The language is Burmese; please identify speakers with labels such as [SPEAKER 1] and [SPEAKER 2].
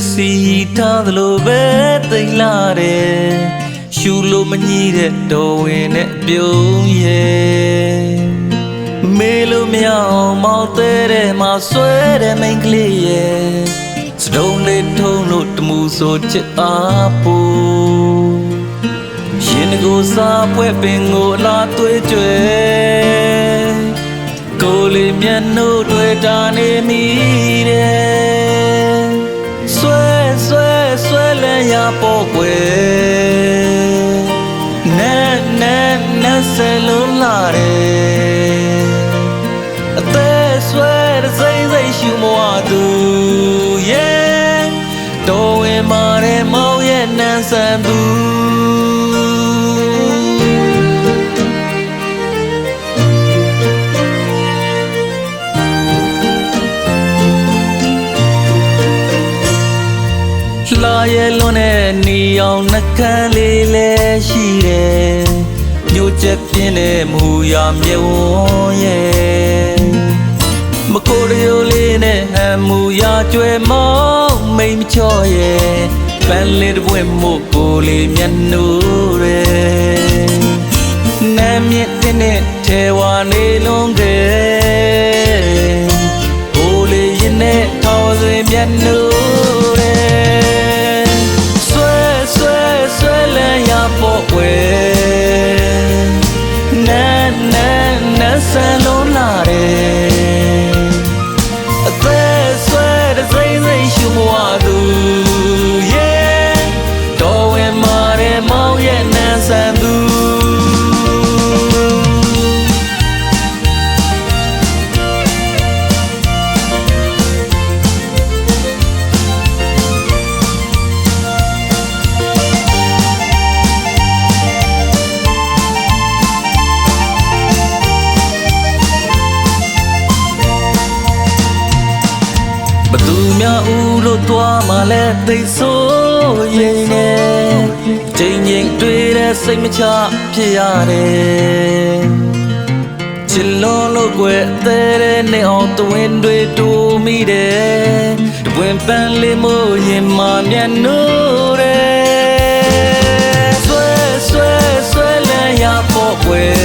[SPEAKER 1] စီထားသလိုပဲသိလာတယ်ရှူလို့မညီတဲ့တော်ဝင်နဲ့ပြုံးရဲ့မေးလို့မရအောင်မောက်သေးတဲ့မှာဆွဲတဲ့မိန်းကလေးရဲ့စတုံးလေးထုံးလို့တမှုဆိုချစ်အားပူရင်ကိုစားပွဲပင်ကိုလာသွေးကြွယ်ကိုလေးမျက်နှာတွေ့တာနေမိတယ်ဆွဲလဲရပေါ်ကွယ်နဲ့ဆယ်လုံးလာတယ်အသေးဆွဲတဲ့စိမ့်ရှူမွားသူရဲ့တော်ဝင်မာတဲ့မောင်ရဲ့နန်းဆန်သူလာရဲ့လွန်တဲ့နီအောင်နှကန်းလေးလည်းရှိတယ်ညိုချက်ပြင်းတဲ့မူရမြဲဝန်းရဲ့မကိုရရိုးလေးနဲ့ဟန်မူရကျွဲမောင်းမိန်မချော့ရဲ့ပန်းလေးတစ်ပွင့်မို့ကိုလေးမျက်နှာရဲ့နာမြင့်တဲ့ထဲဝါနေလုံးကကိုလေးရင်နဲ့ထော်စင်မျက်နှာဆယ်လုံးလာတယ်အသက်ဆွဲတဲ့စိမ့်ရှူမွားသူရဲ့တော်ဝင်မာတဲ့မောင်ရဲ့နန်းဆန်သူဘသူများဦးလို့သွားမှလဲသိဆိုးရင်နဲ့ချိန်တွေ့တဲ့စိတ်မချဖြစ်ရတယ်ချစ်လုံးလို့ကွယ်အသေးတဲ့နေအောင်တဝင်းတွေတူမိတယ်တဝင်းပန်းလေးမို့ရင်မမျက်နှာတဲ့ဆွဲလဲရပေါ်ကွယ်